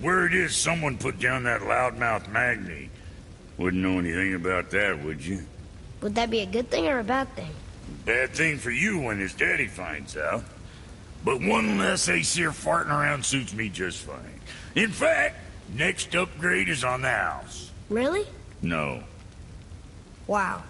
Word is someone put down that loudmouth Magni. Wouldn't know anything about that, would you? Would that be a good thing or a bad thing? Bad thing for you when his daddy finds out. But one less Aesir farting around suits me just fine. In fact, next upgrade is on the house. Really? No. Wow.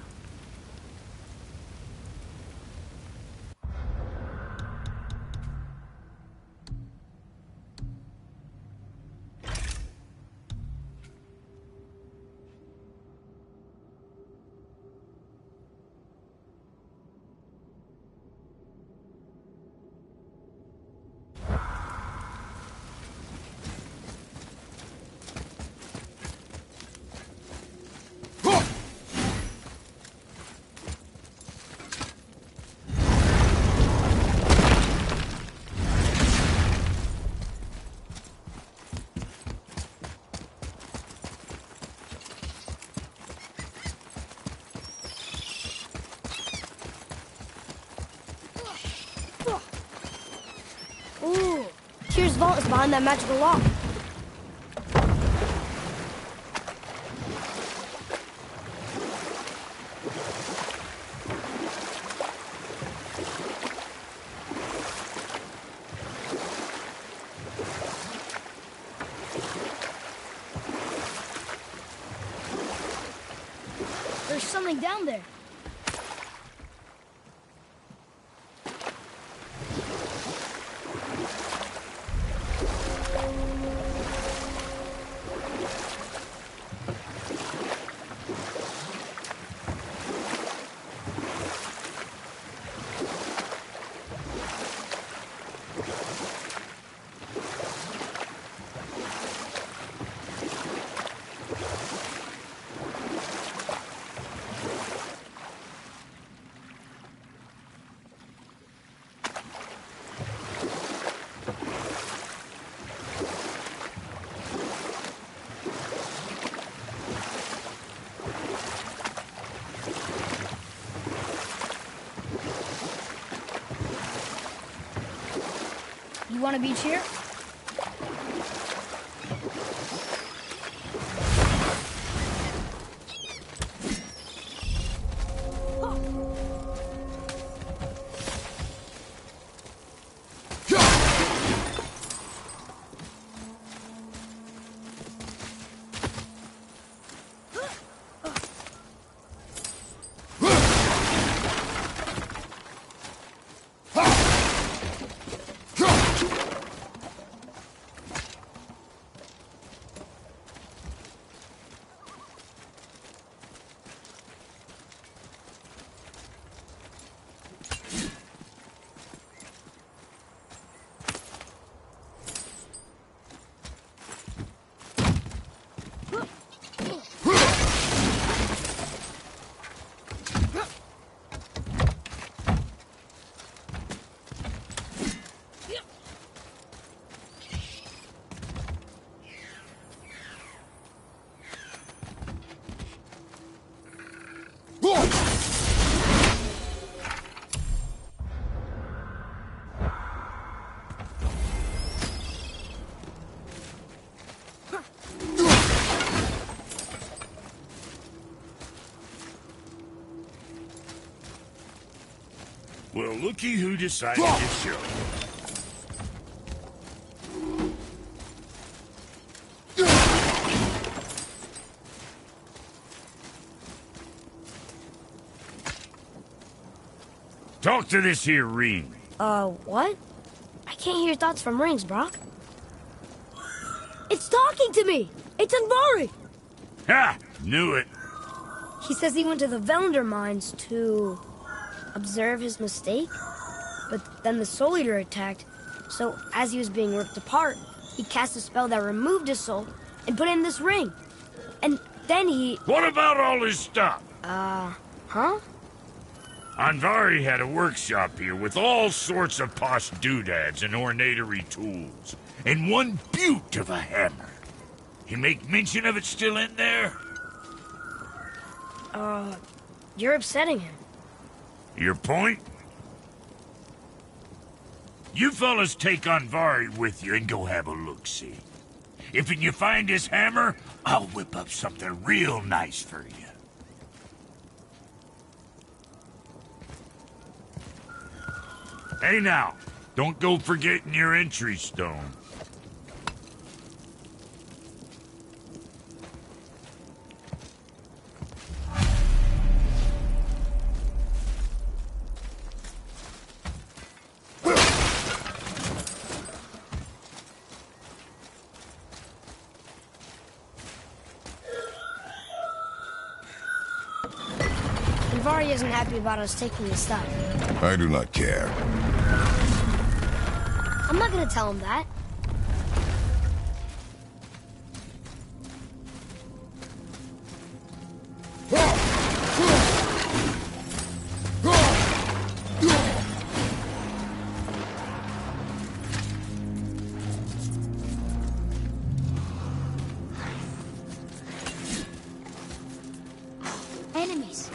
Ooh, Tyr's vault is behind that magical lock. There's something down there. You want a beach here? Well, looky who decided to show. Talk to this here ring. What? I can't hear thoughts from rings, Brock. It's talking to me! It's Anvari! Ha! Knew it. He says he went to the Velander mines to observe his mistake, but then the Soul Eater attacked, so as he was being ripped apart, he cast a spell that removed his soul and put it in this ring. And then he... What about all his stuff? Huh? Anvari had a workshop here with all sorts of posh doodads and ornatery tools, and one beaut of a hammer. You make mention of it still in there? You're upsetting him. Your point? You fellas take Anvari with you and go have a look-see. If you find his hammer, I'll whip up something real nice for you. Hey now, don't go forgetting your entry stone. Vari isn't happy about us taking his stuff. I do not care. I'm not gonna tell him that. Enemies.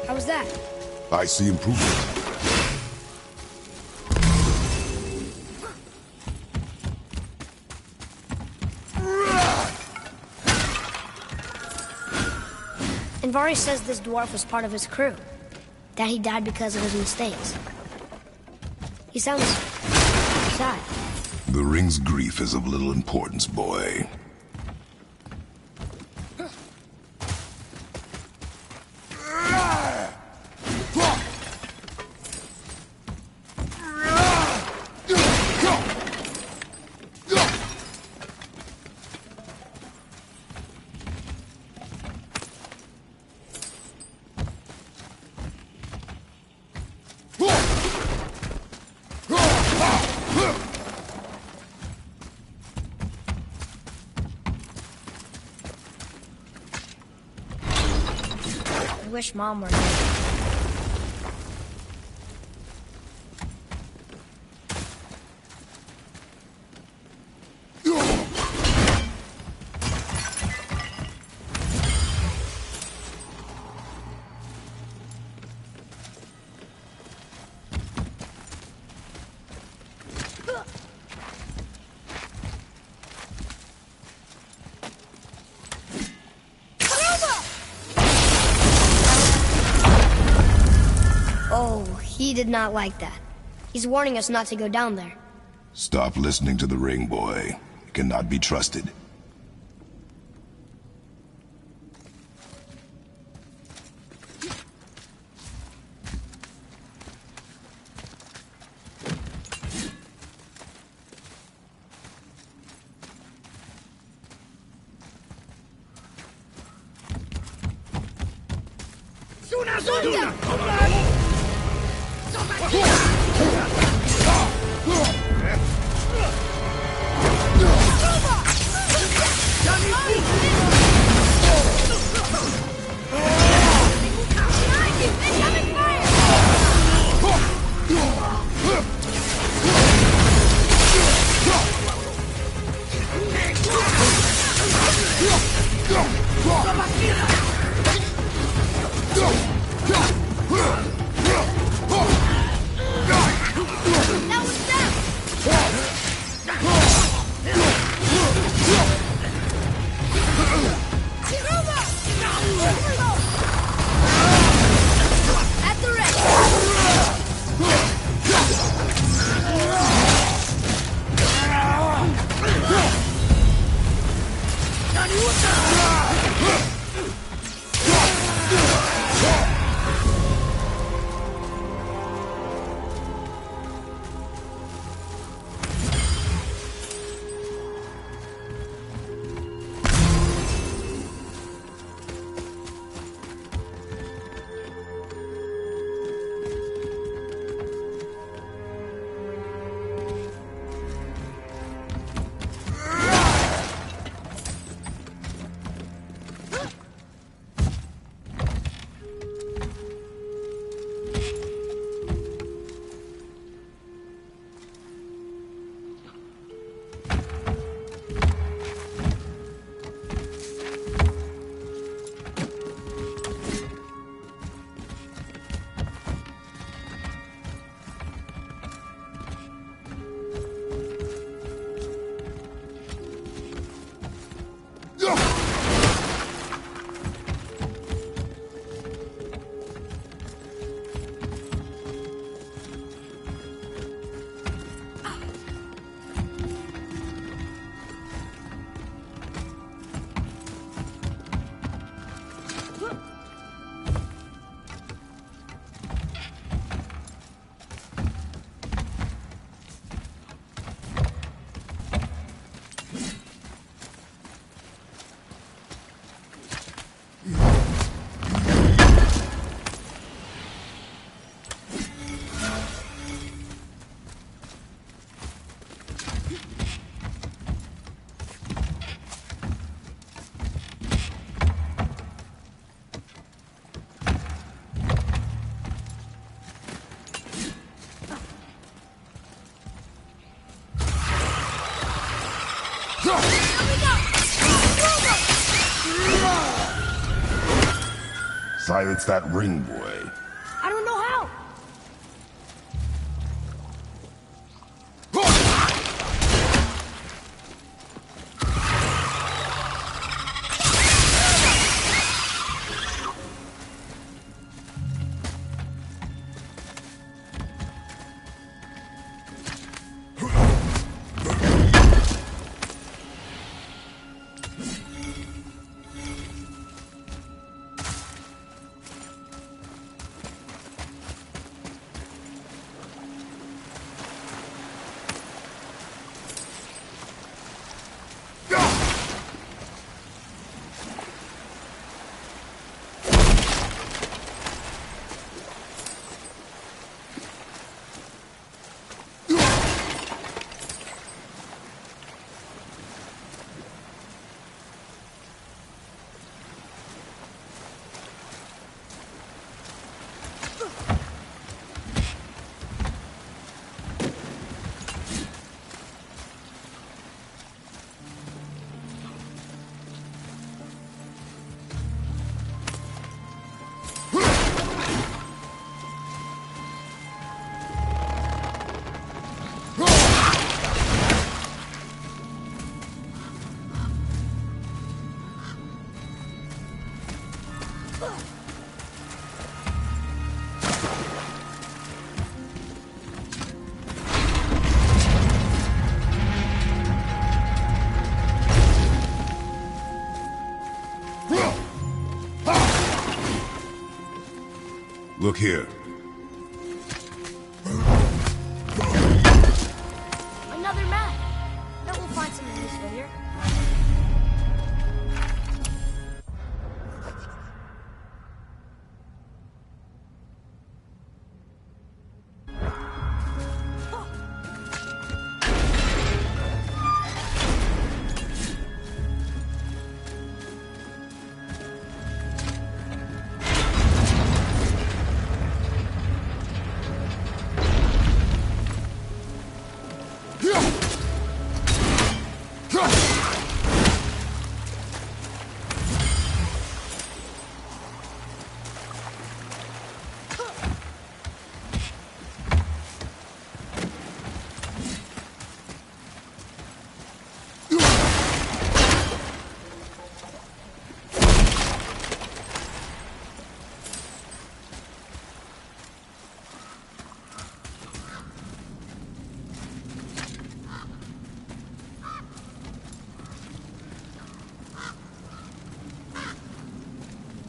How was that? I see improvement. And Vari says this dwarf was part of his crew. That he died because of his mistakes. He sounds sad. The ring's grief is of little importance, boy. I wish Mom were here. Oh, he did not like that. He's warning us not to go down there. Stop listening to the ring, boy. It cannot be trusted. Go! Silence that ring boy. I don't know how. Look here. Another map. Bet we'll find something useful here.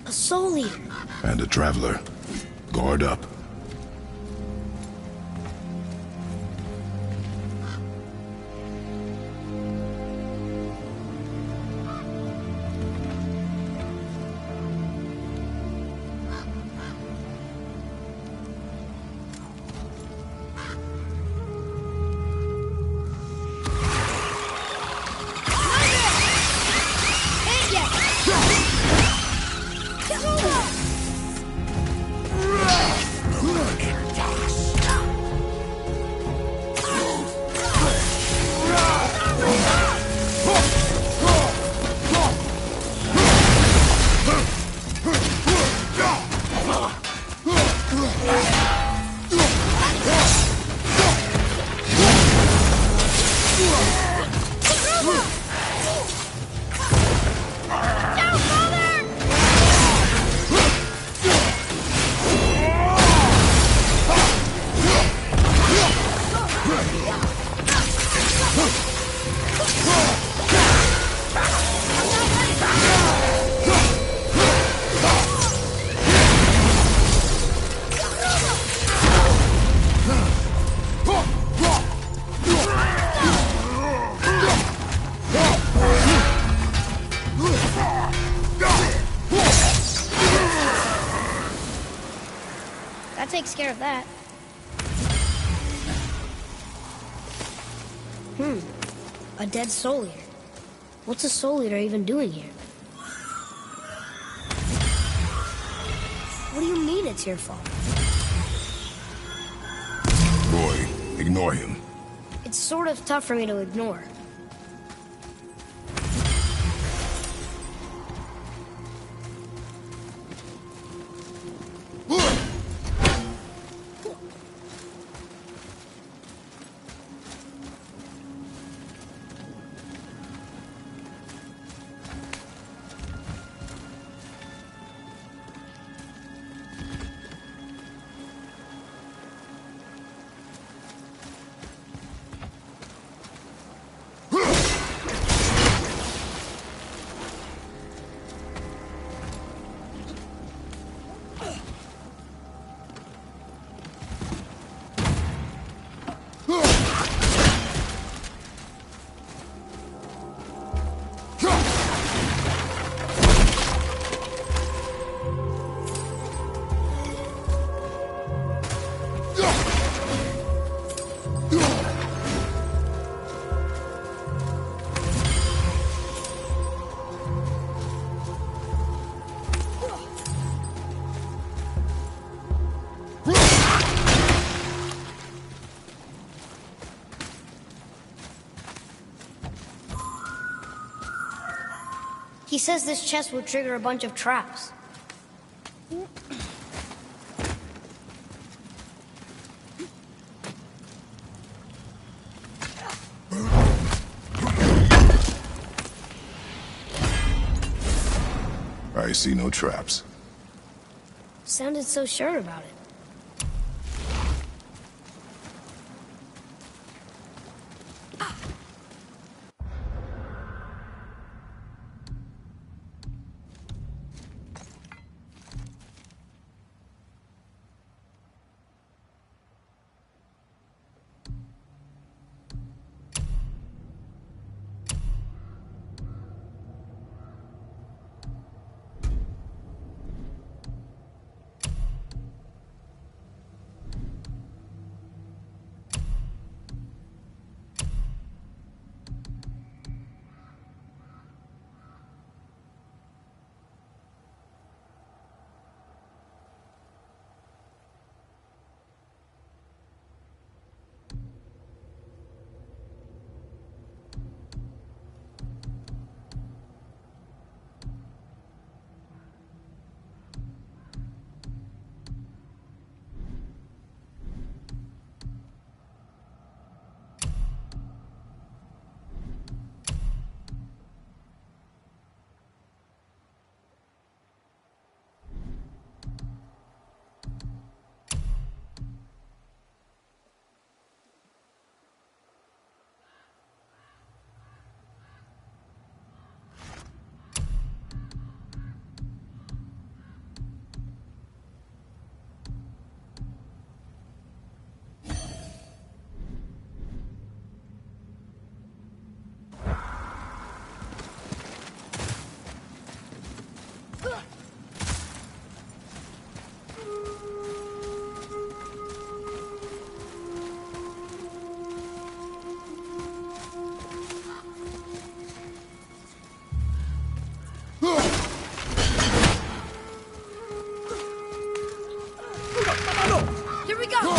A soul eater. And a traveler. Guard up. That takes care of that. A dead soul eater. What's a soul eater even doing here? What do you mean it's your fault? Boy, ignore him. It's sort of tough for me to ignore. He says this chest will trigger a bunch of traps. I see no traps. Sounded so sure about it. Here we go!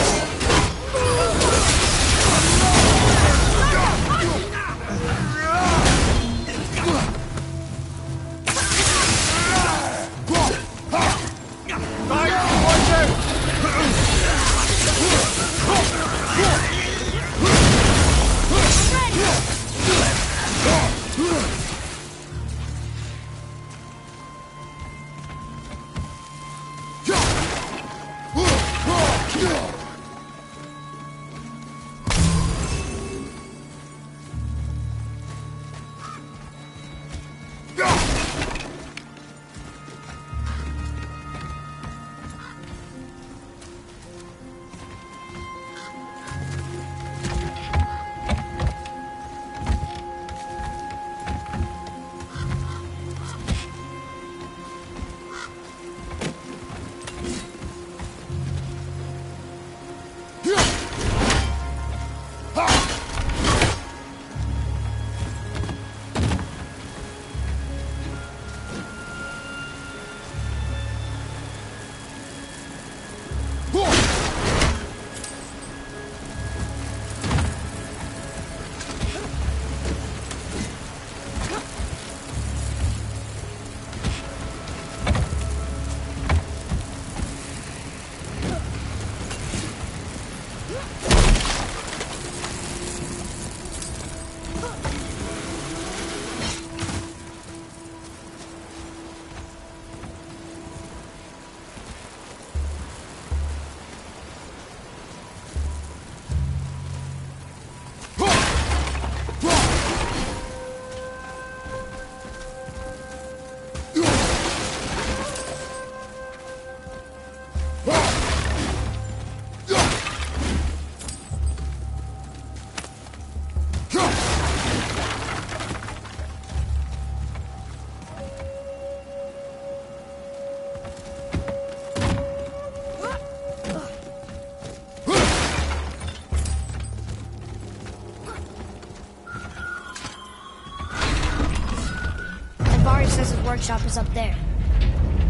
Says his workshop is up there.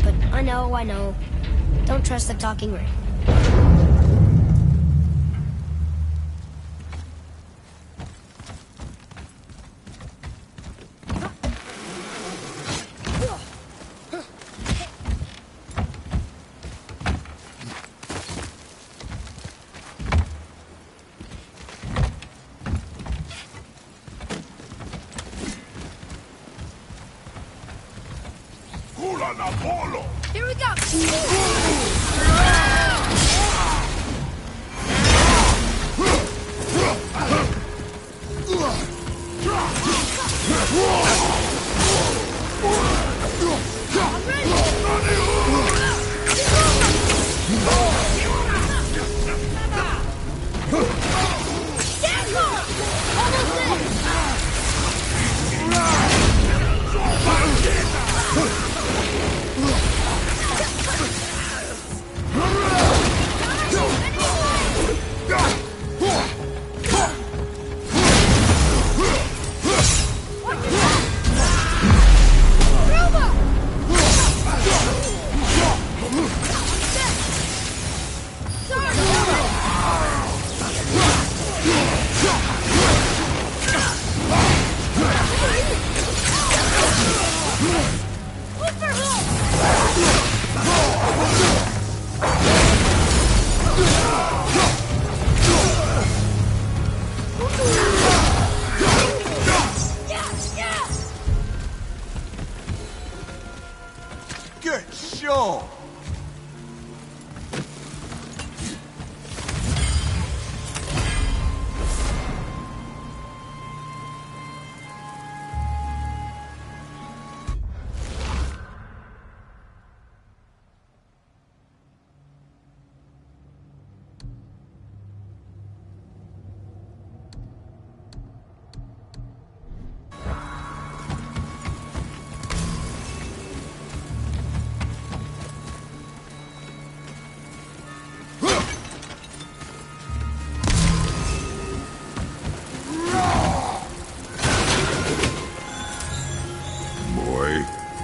But I know. Don't trust the talking ring. Good show!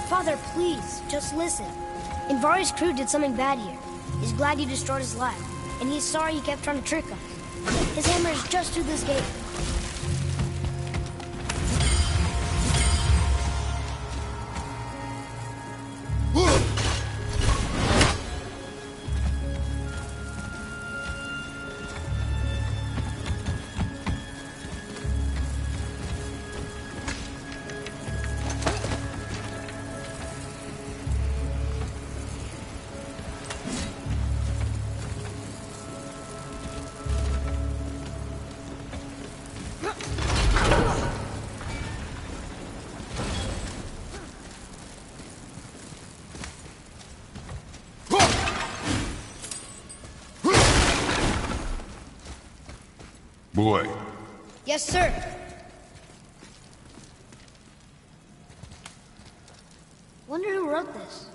Father, please, just listen. Invari's crew did something bad here. He's glad you destroyed his lab, and he's sorry you kept trying to trick us. His hammer is just through this gate. Boy. Yes, sir. Wonder who wrote this.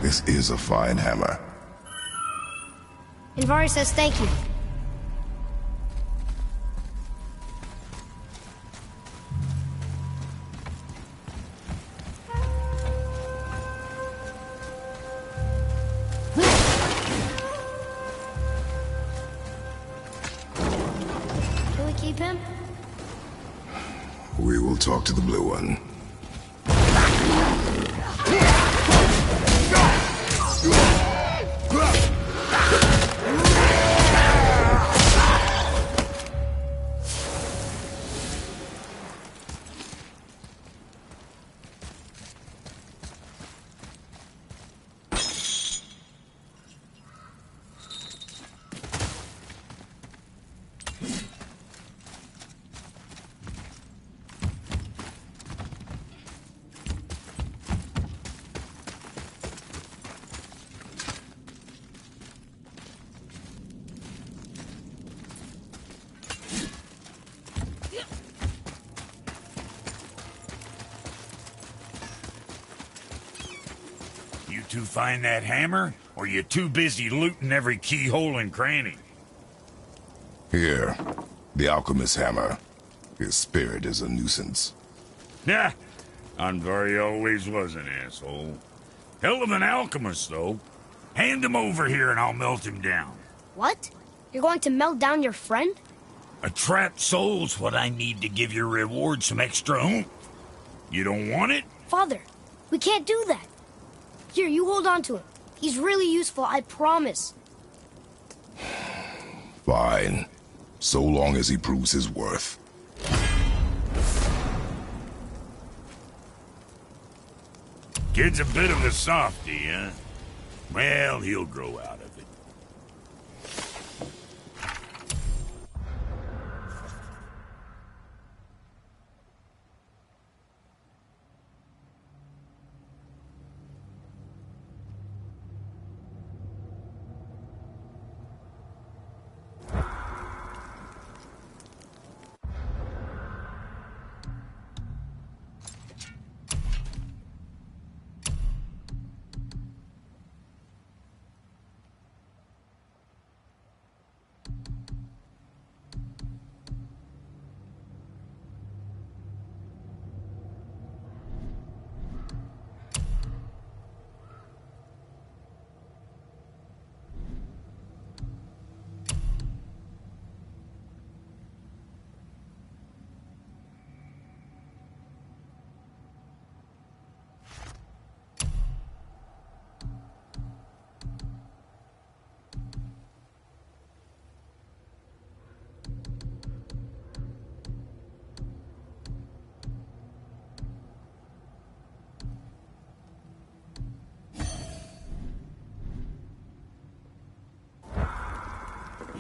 This is a fine hammer. Invari says thank you. Can we keep him? We will talk to the blue one. You two find that hammer, or you too busy looting every keyhole and cranny? Here. The alchemist's hammer. His spirit is a nuisance. Nah, Anvari always was an asshole. Hell of an alchemist, though. Hand him over here and I'll melt him down. What? You're going to melt down your friend? A trapped soul's what I need to give your reward some extra oomph. You don't want it? Father, we can't do that. Here, you hold on to him. He's really useful, I promise. Fine. So long as he proves his worth. Kid's a bit of a softie, huh? Well, he'll grow out of it.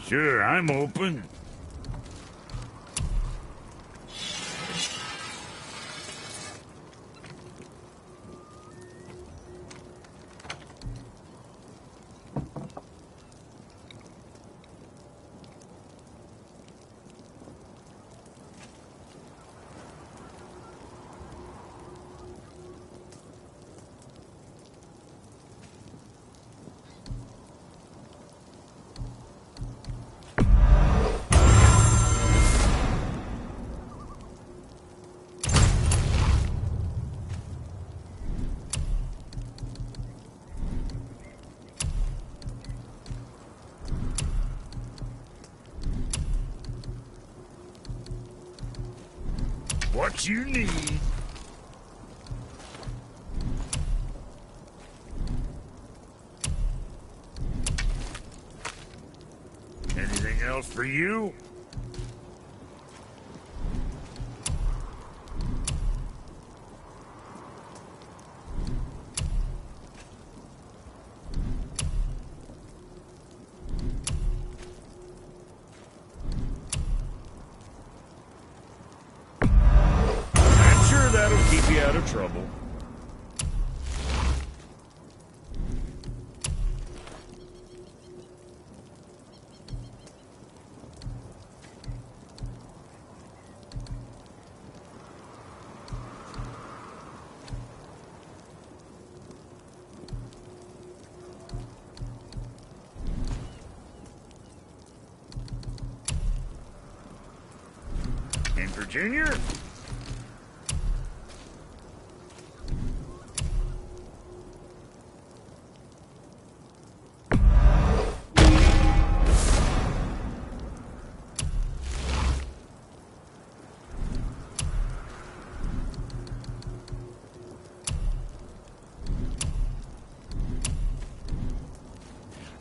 Sure, I'm open. What you need. Anything else for you? That'll keep you out of trouble. In Virginia?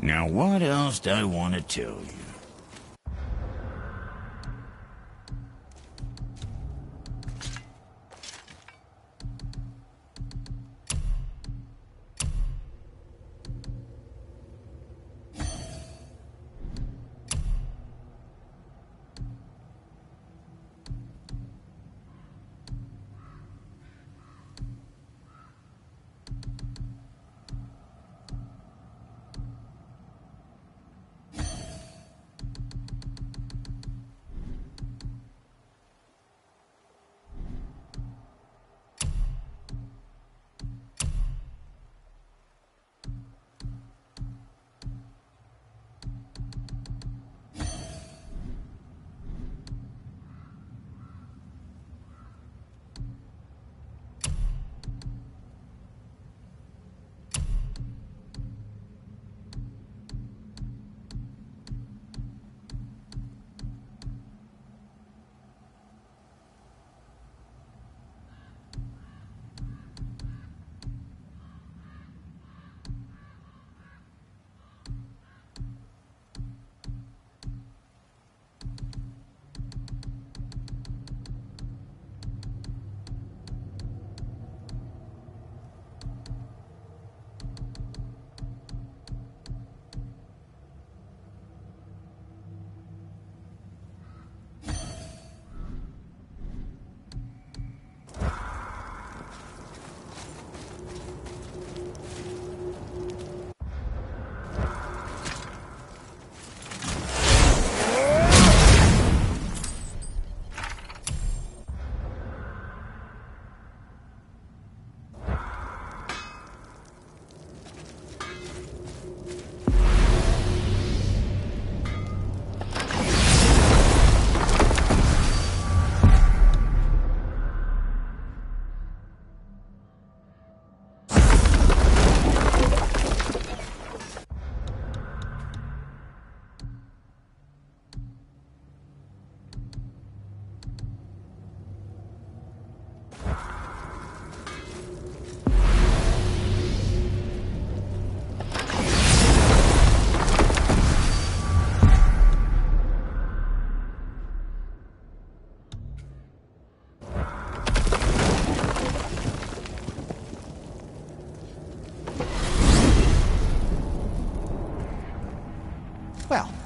Now, what else do I want to tell you?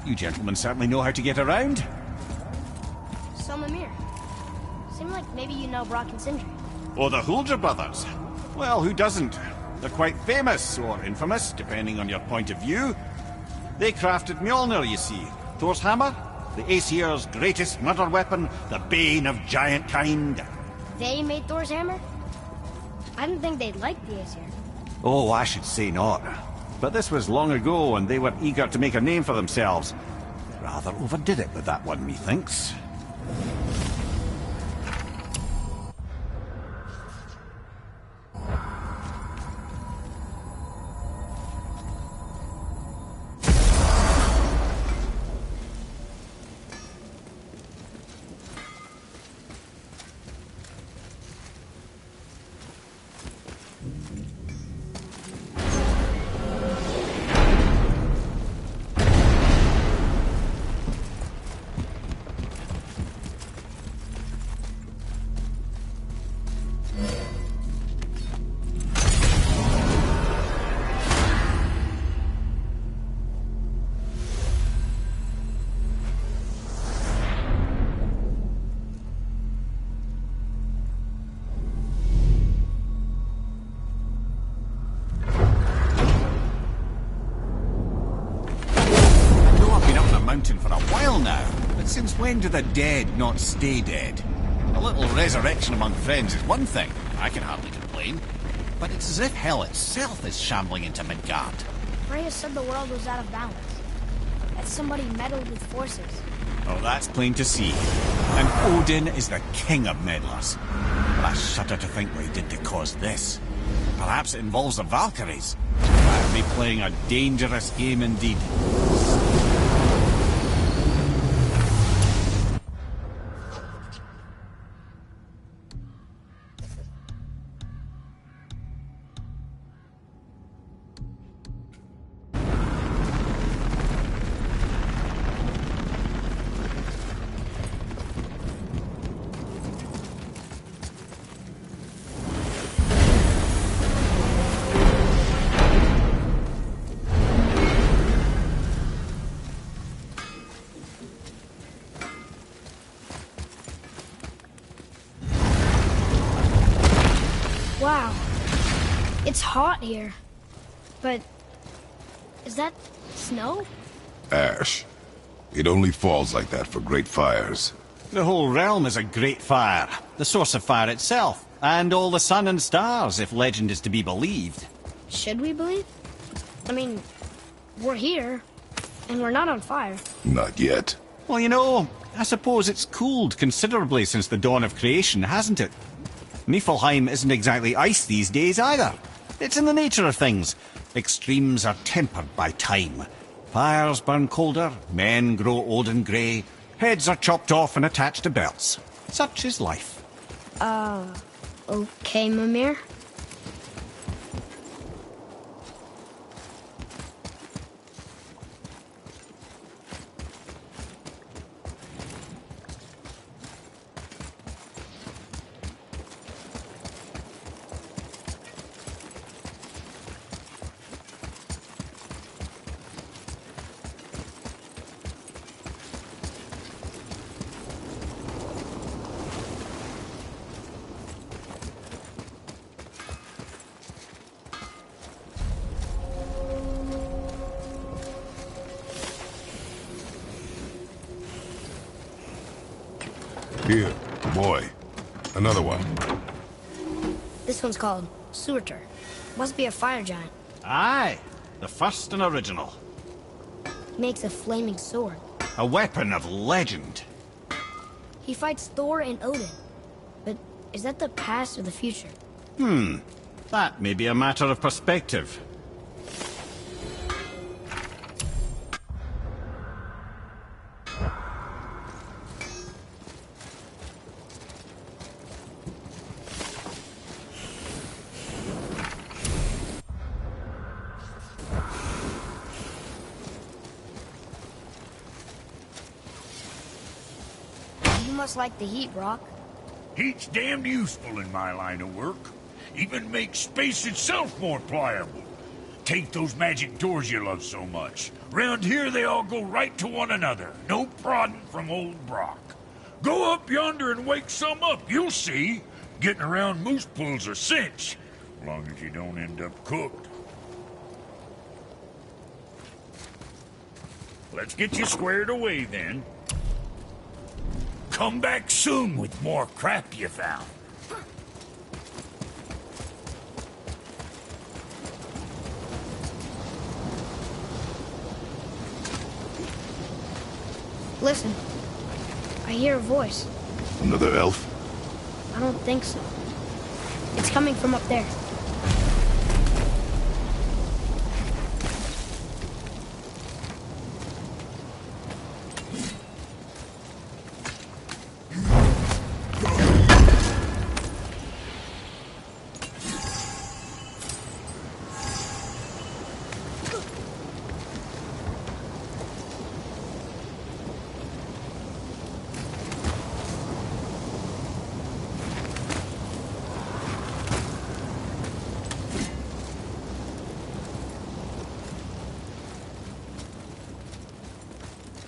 You gentlemen certainly know how to get around. So, Mimir, seemed like maybe you know Brock and Sindri. Oh, the Huldra brothers. Well, who doesn't? They're quite famous, or infamous, depending on your point of view. They crafted Mjolnir, you see. Thor's hammer, the Aesir's greatest murder weapon, the bane of giant kind. They made Thor's hammer? I didn't think they'd like the Aesir. Oh, I should say not. But this was long ago, and they were eager to make a name for themselves. Rather overdid it with that one, methinks. For a while now, but since when do the dead not stay dead? A little resurrection among friends is one thing, I can hardly complain, but it's as if hell itself is shambling into Midgard. Freya said the world was out of balance, that somebody meddled with forces. Oh, that's plain to see. And Odin is the king of meddlers. But I shudder to think what he did to cause this. Perhaps it involves the Valkyries. I'd be playing a dangerous game indeed. Wow. It's hot here. But is that snow? Ash. It only falls like that for great fires. The whole realm is a great fire, the source of fire itself, and all the sun and stars, if legend is to be believed. Should we believe? I mean, we're here, and we're not on fire. Not yet. Well, you know, I suppose it's cooled considerably since the dawn of creation, hasn't it? Niflheim isn't exactly ice these days either. It's in the nature of things. Extremes are tempered by time. Fires burn colder, men grow old and grey, heads are chopped off and attached to belts. Such is life. Okay, Mimir. Here, boy. Another one. This one's called Surtur. Must be a fire giant. Aye, the first and original. He makes a flaming sword. A weapon of legend. He fights Thor and Odin. But is that the past or the future? That may be a matter of perspective. You must like the heat, Brock. Heat's damned useful in my line of work. Even makes space itself more pliable. take those magic doors you love so much. Round here, they all go right to one another. No prodding from old Brock. Go up yonder and wake some up, you'll see. Getting around moose pools a cinch, as long as you don't end up cooked. Let's get you squared away, then. Come back soon with more crap you found. Listen, I hear a voice. Another elf? I don't think so. It's coming from up there.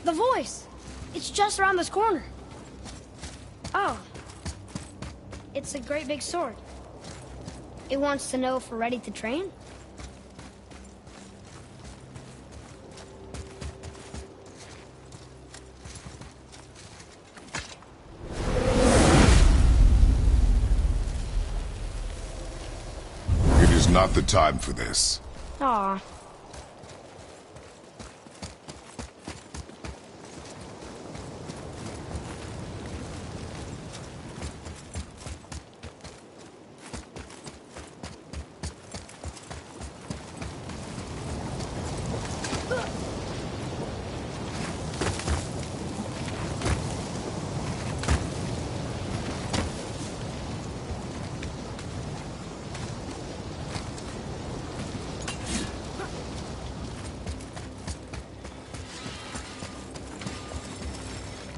The voice! It's just around this corner. Oh. It's a great big sword. It wants to know if we're ready to train? It is not the time for this. Aw.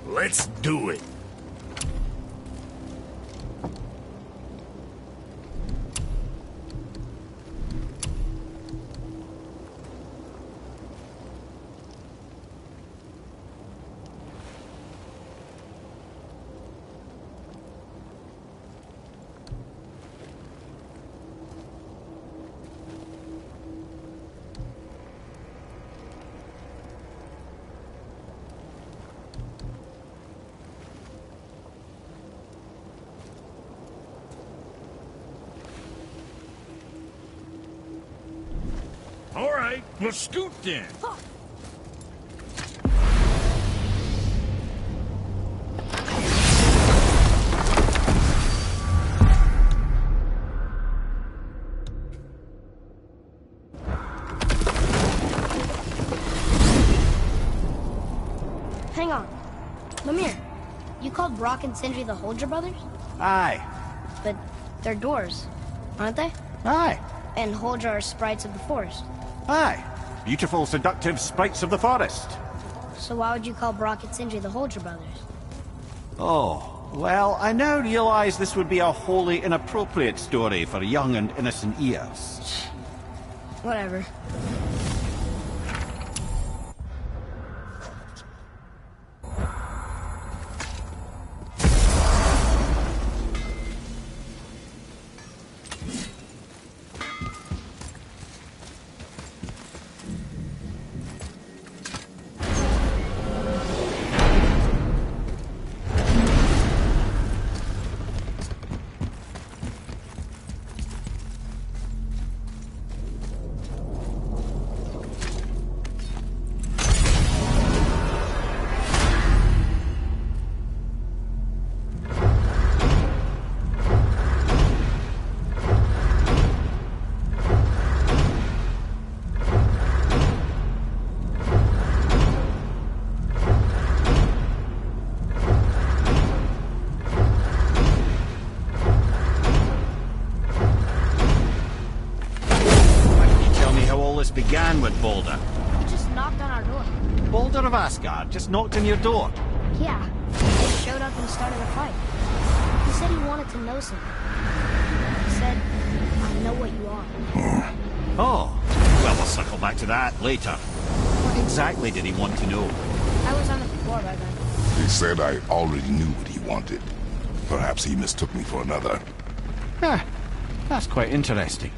Let's do it. All right, we'll scoot then. Hang on. Lemire, you called Brock and Sindri the Holger brothers? Aye. But they're dwarves, aren't they? Aye. And Holger are sprites of the forest. Aye. Beautiful, seductive sprites of the forest. So why would you call Brock and Sindri the Holger brothers? Oh, well, I now realize this would be a wholly inappropriate story for young and innocent ears. Whatever. Began with Boulder. He just knocked on our door. Boulder of Asgard just knocked on your door. Yeah, he just showed up and started a fight. He said he wanted to know something. He said, I know what you are. Oh, Well, we'll circle back to that later. What exactly did he want to know? I was on the floor by then. He said I already knew what he wanted. Perhaps he mistook me for another. Huh. That's quite interesting.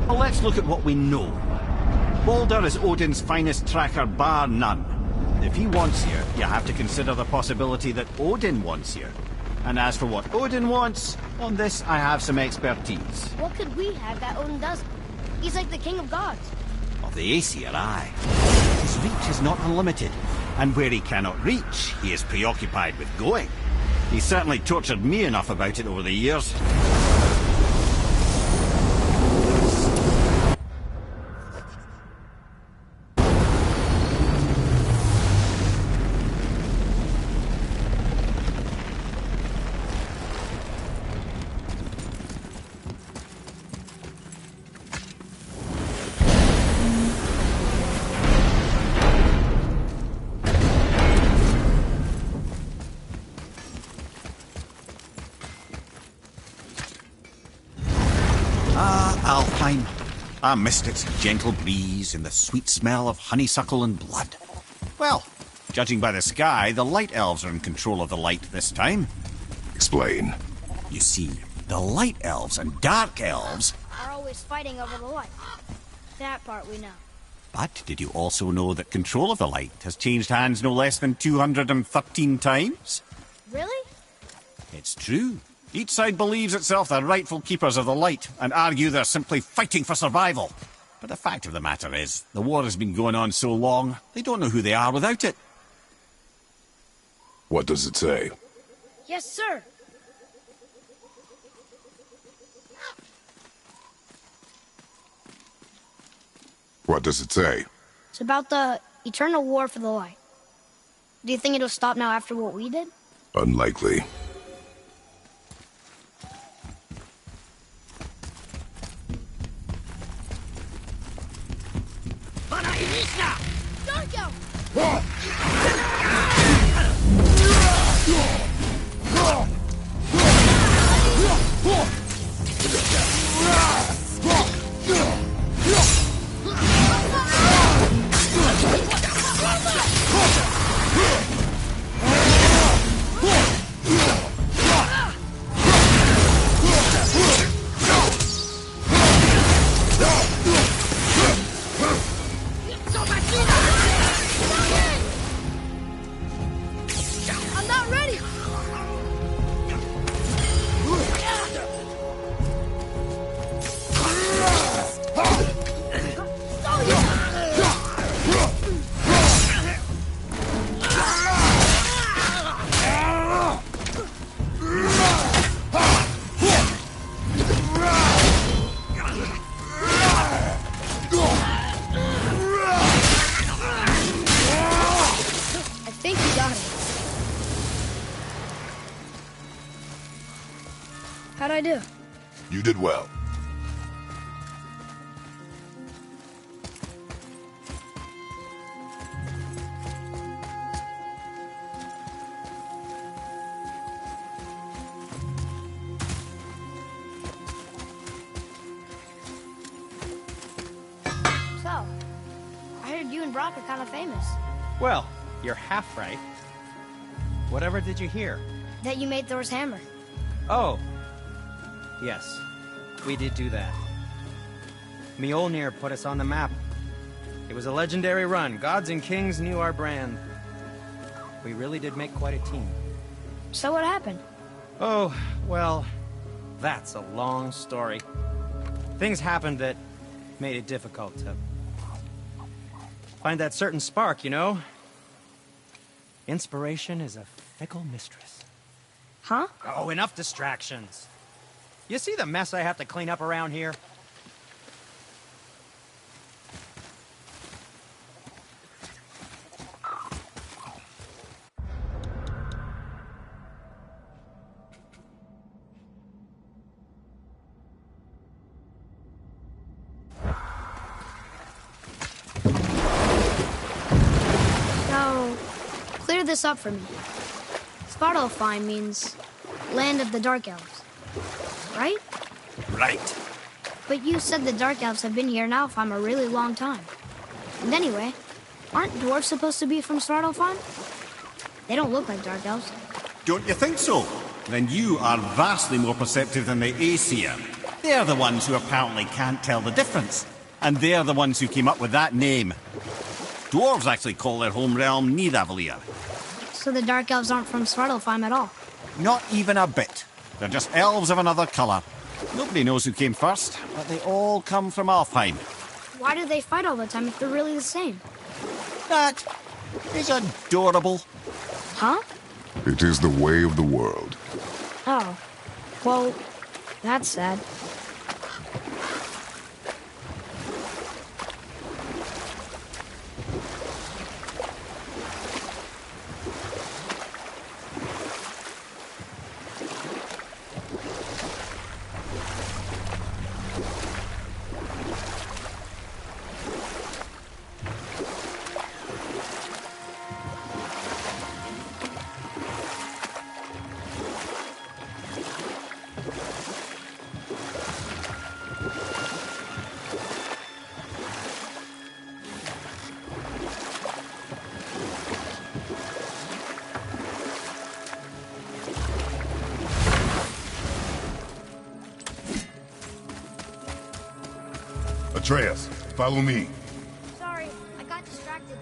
Let's look at what we know. Baldur is Odin's finest tracker, bar none. If he wants you, you have to consider the possibility that Odin wants you. And as for what Odin wants, on this I have some expertise. What could we have that Odin doesn't? He's like the king of gods. Of the Aesir, aye. His reach is not unlimited, and where he cannot reach, he is preoccupied with going. He's certainly tortured me enough about it over the years. Alpine. I missed its gentle breeze and the sweet smell of honeysuckle and blood. Well, judging by the sky, the light elves are in control of the light this time. Explain. You see, the light elves and dark elves are always fighting over the light. That part we know. But did you also know that control of the light has changed hands no less than 213 times? Really? It's true. Each side believes itself the rightful keepers of the light and argue they're simply fighting for survival. But the fact of the matter is, the war has been going on so long, they don't know who they are without it. What does it say? Yes, sir. What does it say? It's about the eternal war for the light. Do you think it'll stop now after what we did? Unlikely. How'd I do? You did well. So, I heard you and Brock are kind of famous. Well, you're half right. Whatever did you hear? That you made Thor's hammer. Oh. Yes, we did do that. Mjolnir put us on the map. It was a legendary run. Gods and kings knew our brand. We really did make quite a team. So what happened? Oh, well, that's a long story. Things happened that made it difficult to find that certain spark, you know? Inspiration is a fickle mistress. Huh? Oh, enough distractions. You see the mess I have to clean up around here? Clear this up for me. Svartalfheim means land of the Dark Elves, right? Right. But you said the Dark Elves have been here in Alfheim a really long time. And anyway, aren't dwarves supposed to be from Svartalfheim? They don't look like Dark Elves. Don't you think so? Then you are vastly more perceptive than the Aesir. They're the ones who apparently can't tell the difference. And they're the ones who came up with that name. Dwarves actually call their home realm Nidavellir. So the Dark Elves aren't from Svartalfheim at all. Not even a bit. They're just elves of another colour. Nobody knows who came first, but they all come from Alfheim. Why do they fight all the time if they're really the same? That is adorable. Huh? It is the way of the world. Oh. Well, that's sad. Atreus, follow me. Sorry, I got distracted.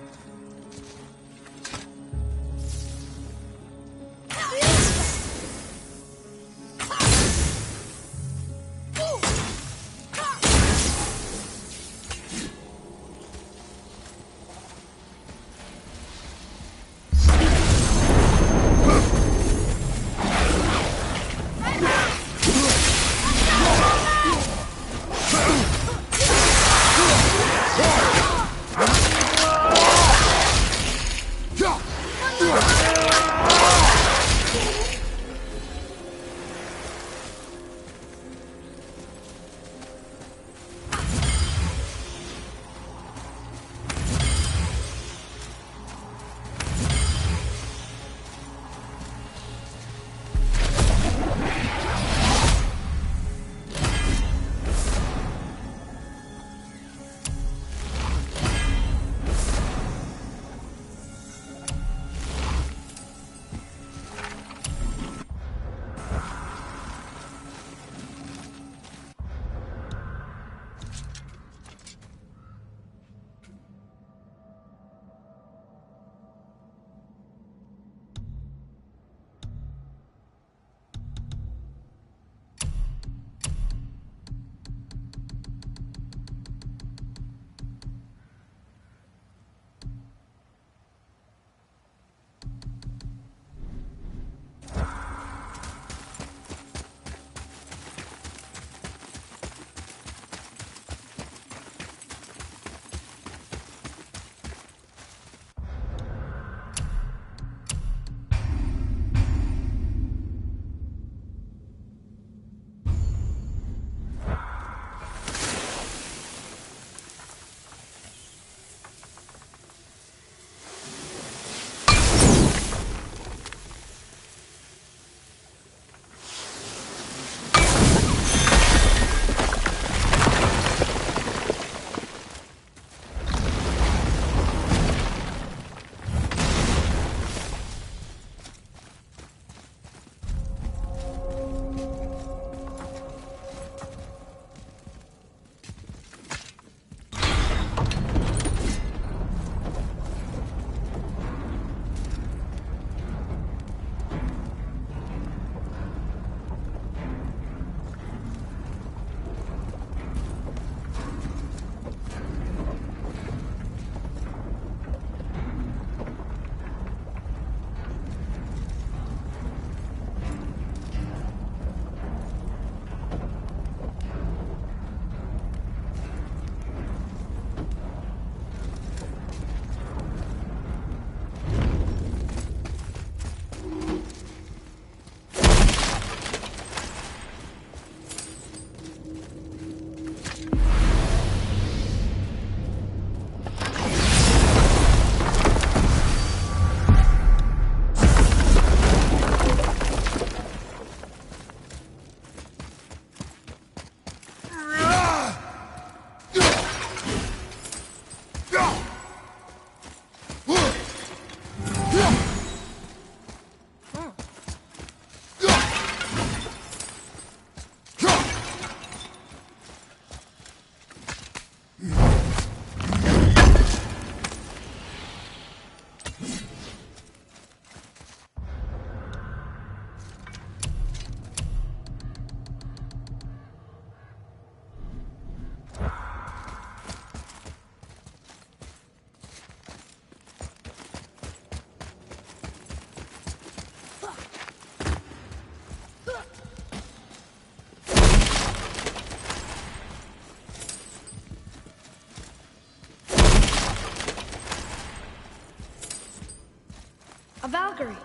A Valkyrie.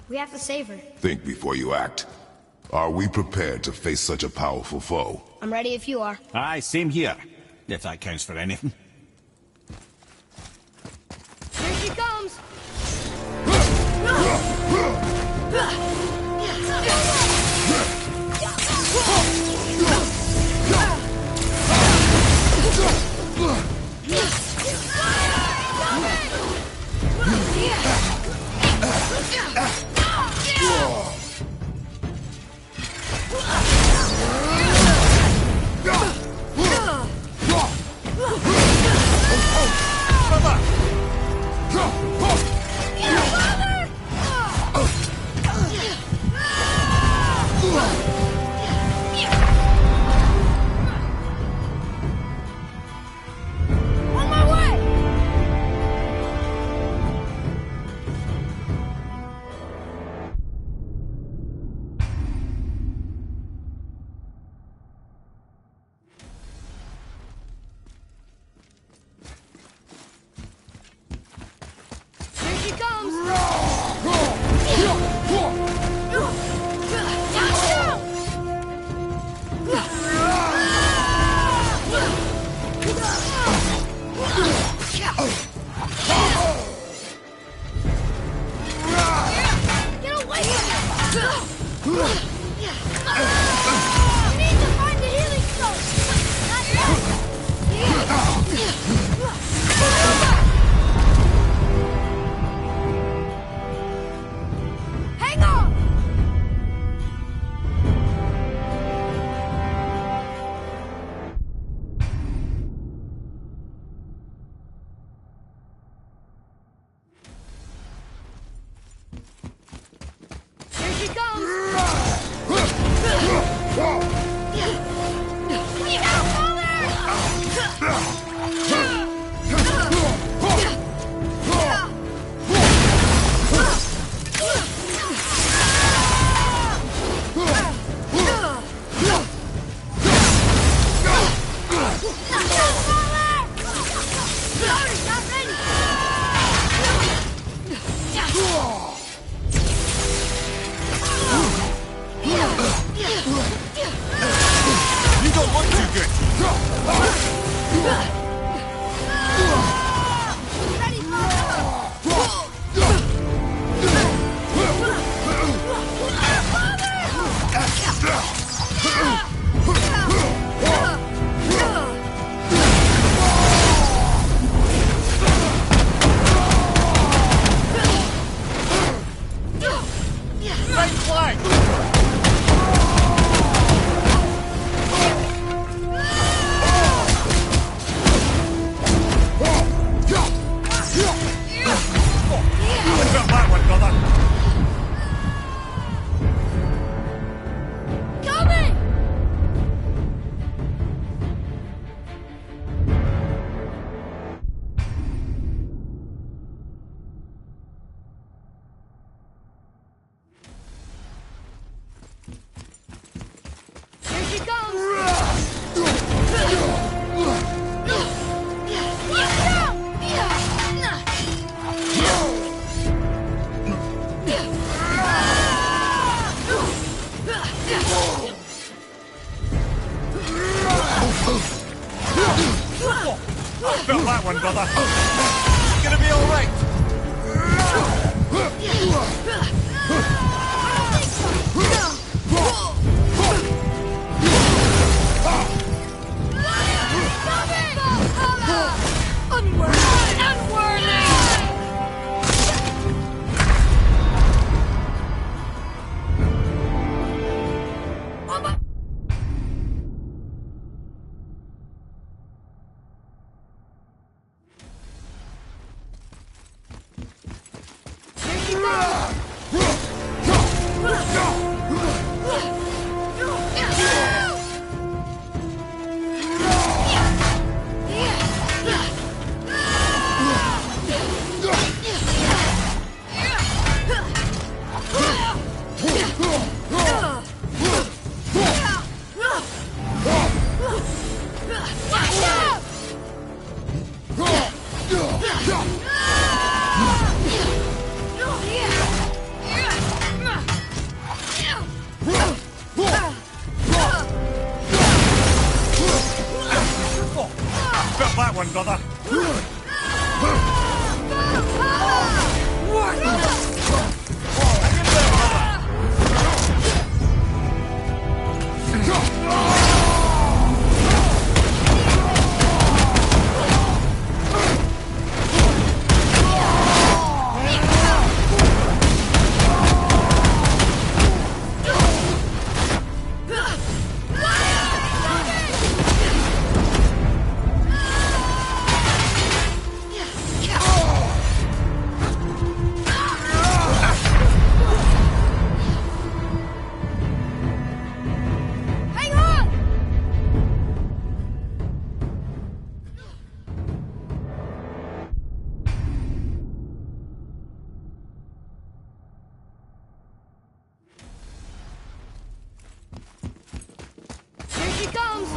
We have to save her. Think before you act. Are we prepared to face such a powerful foe? I'm ready if you are. Aye, same here. If that counts for anything. Here she comes! Felt that one, brother. It's gonna be all right. Onward! Felt that one, brother. Hang on! Here she comes!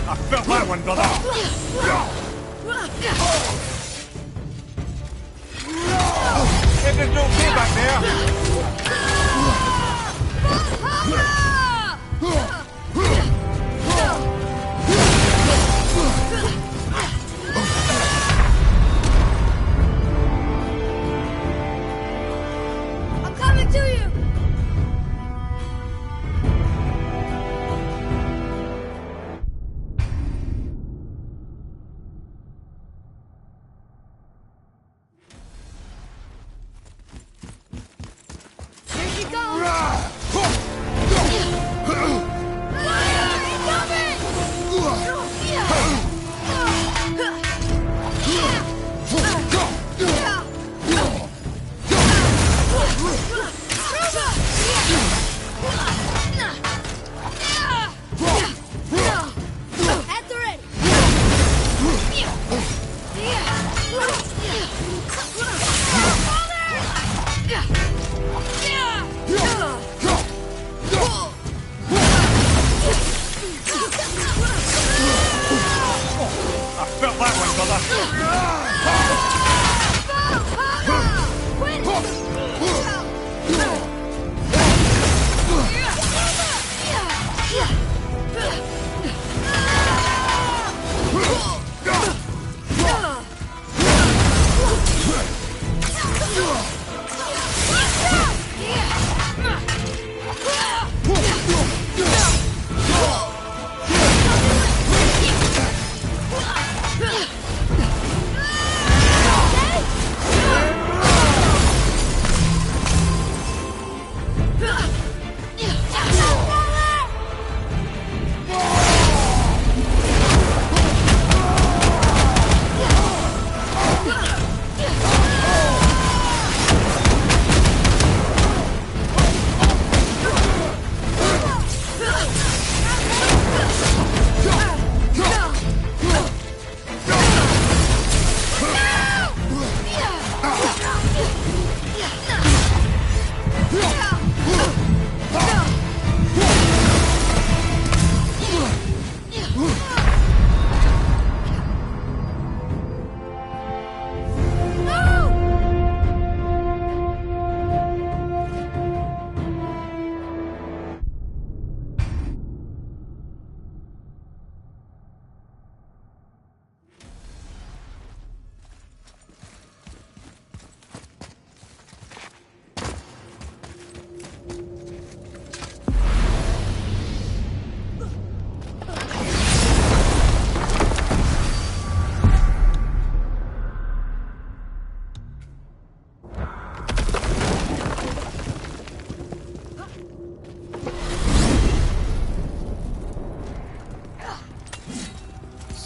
I felt that one, brother. Everything's okay back there. I'm coming to you! Here she comes!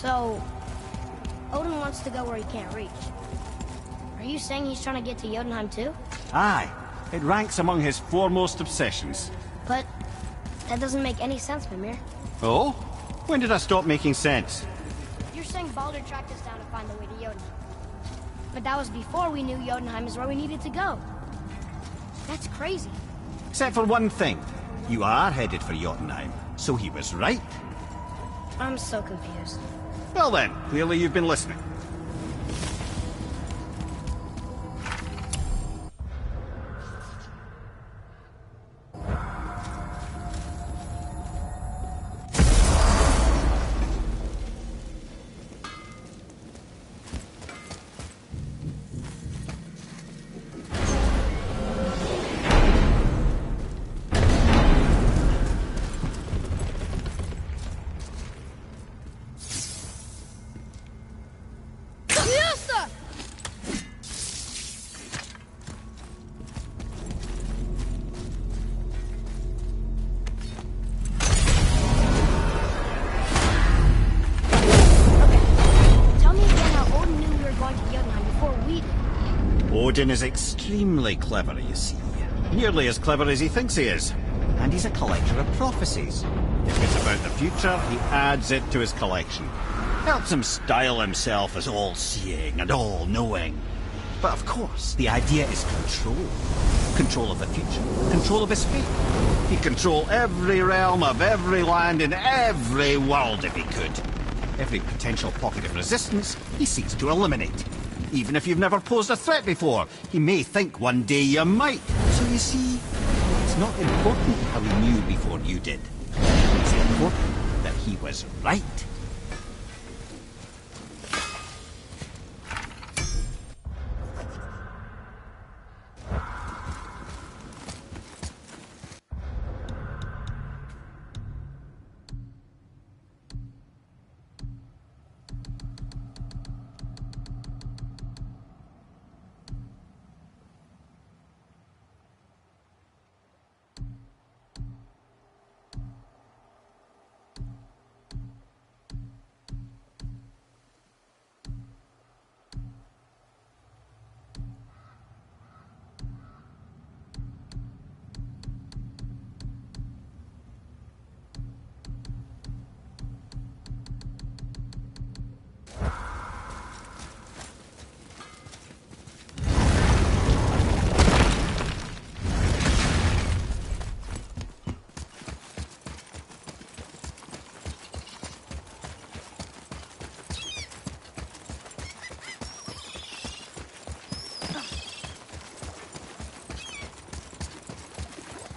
So, Odin wants to go where he can't reach. Are you saying he's trying to get to Jotunheim too? Aye. It ranks among his foremost obsessions. But that doesn't make any sense, Mimir. Oh? When did I stop making sense? You're saying Baldur tracked us down to find the way to Jotunheim. But that was before we knew Jotunheim is where we needed to go. That's crazy. Except for one thing. You are headed for Jotunheim, so he was right. I'm so confused. Well then, clearly you've been listening. Odin is extremely clever, you see. Nearly as clever as he thinks he is. And he's a collector of prophecies. If it's about the future, he adds it to his collection. Helps him style himself as all-seeing and all-knowing. But of course, the idea is control. Control of the future. Control of his fate. He'd control every realm of every land in every world if he could. Every potential pocket of resistance, he seeks to eliminate. Even if you've never posed a threat before, he may think one day you might. So you see, it's not important how he knew before you did. It's important that he was right.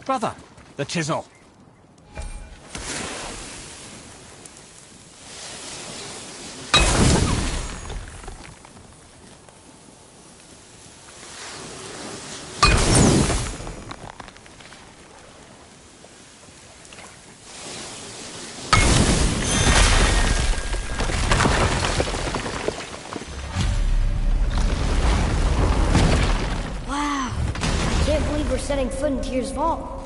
Brother, the chisel. Wow, I can't believe we're setting foot in Tyr's vault.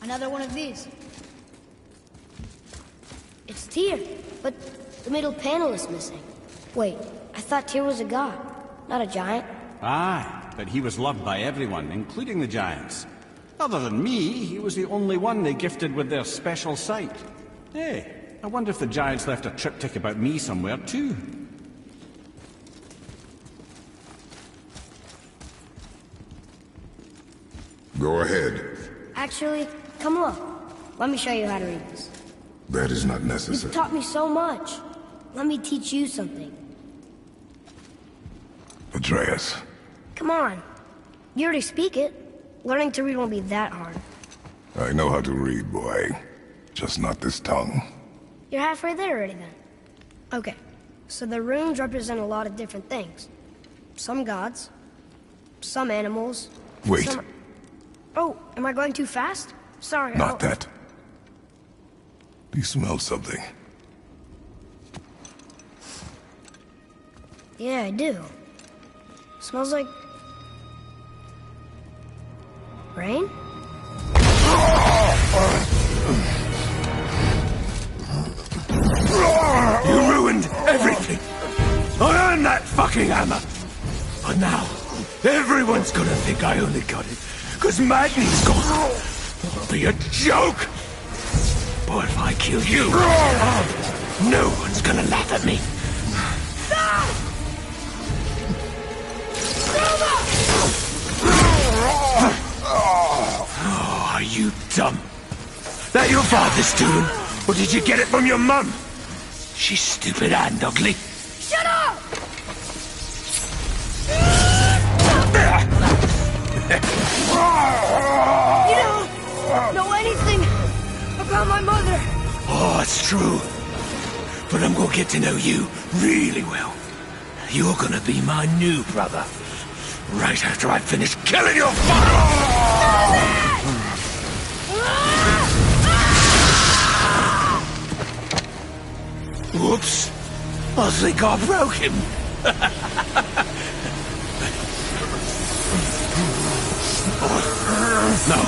Another one of these. It's Tyr, but the middle panel is missing. Wait, I thought Tyr was a god, not a giant. Aye, but he was loved by everyone, including the giants. Other than me, he was the only one they gifted with their special sight. Hey, I wonder if the giants left a triptych about me somewhere too. Go ahead. Actually, come look. Let me show you how to read this. That is not You've necessary. taught me so much. Let me teach you something. Atreus. Come on. You already speak it. Learning to read won't be that hard. I know how to read, boy. Just not this tongue. You're halfway there already then. Okay, so the runes represent a lot of different things. Some gods, some animals. Wait. Some... Oh, am I going too fast? Sorry. Not that. Do you smell something? Yeah, I do. Smells like... rain? fucking hammer. But now, everyone's gonna think I only got it because Magni's gone. It'll be a joke. But if I kill you, no one's gonna laugh at me. Oh, are you dumb? That your father's doing? Or did you get it from your mum? She's stupid and ugly. Shut up! You don't know anything about my mother. Oh, it's true. But I'm gonna get to know you really well. You're gonna be my new brother. Right after I finish killing your father! Whoops. I think I broke him. No.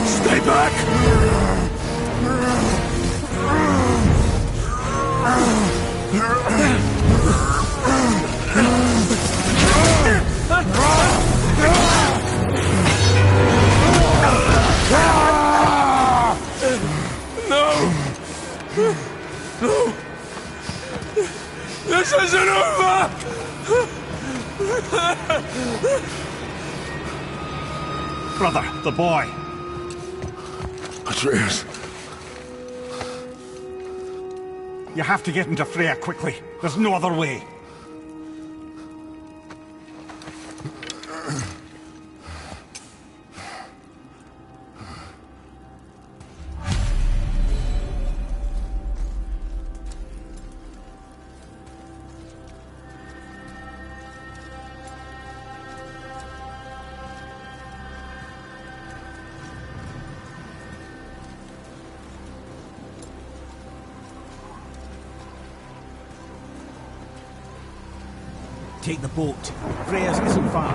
Stay back. No! No! This isn't over! Brother, the boy. Atreus. You have to get into Freya quickly. There's no other way. Take the boat. Freya's isn't far.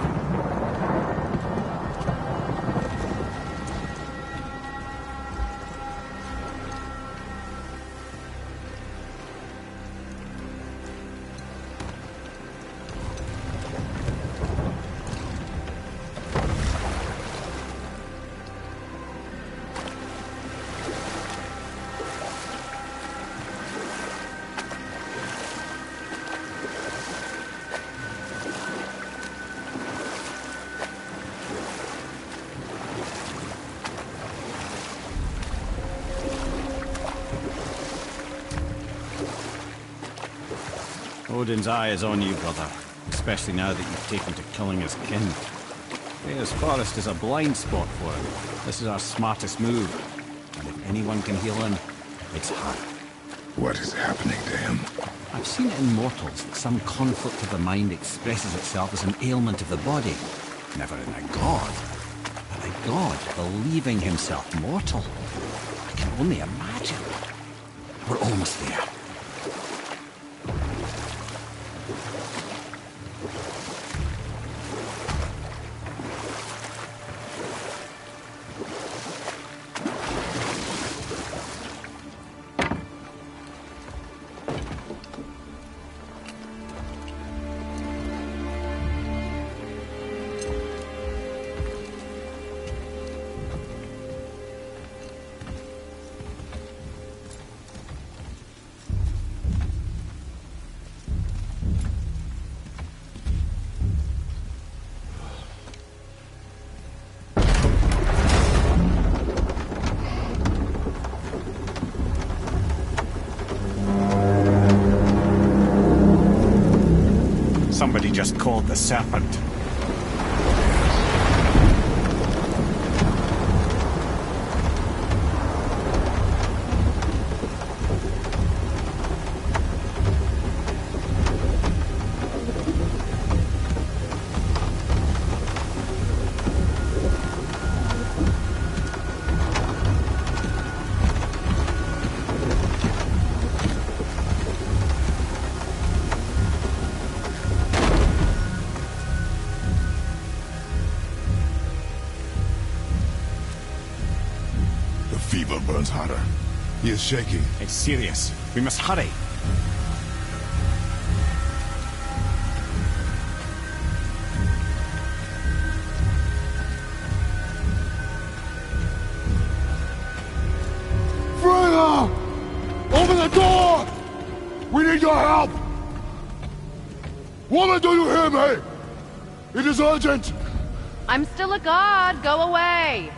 Odin's eye is on you, brother. Especially now that you've taken to killing his kin. Freya's forest is a blind spot for him. This is our smartest move. And if anyone can heal him, it's her. What is happening to him? I've seen it in mortals that some conflict of the mind expresses itself as an ailment of the body. Never in a god. But a god believing himself mortal. I can only imagine. We're almost there. Somebody just called the serpent. The fever burns hotter. He is shaking. It's serious. We must hurry. Freya! Open the door! We need your help! Woman, do you hear me? It is urgent! I'm still a god. Go away.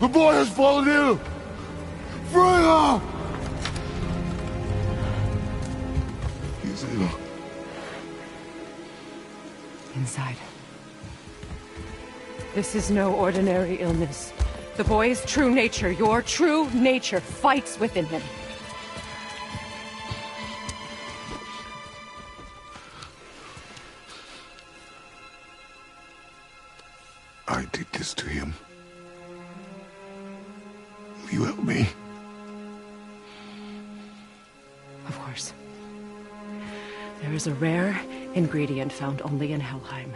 The boy has fallen ill! Freya! He's ill. Inside. This is no ordinary illness. The boy's true nature, your true nature, fights within him. I did this to him. Will you help me? Of course. There is a rare ingredient found only in Helheim.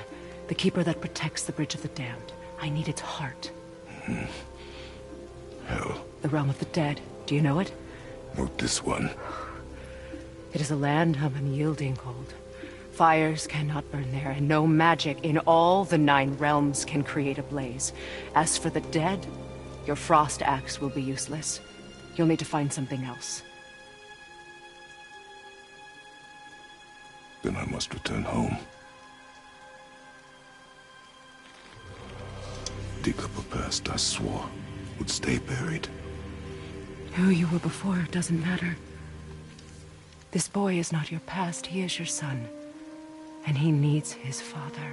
The keeper that protects the Bridge of the Damned. I need its heart. Hell. The realm of the dead. Do you know it? Not this one. It is a land of unyielding cold. Fires cannot burn there, and no magic in all the 9 realms can create a blaze. As for the dead, your frost axe will be useless. You'll need to find something else. Then I must return home. Dig up a past I swore would stay buried. Who you were before doesn't matter. This boy is not your past, he is your son. And he needs his father.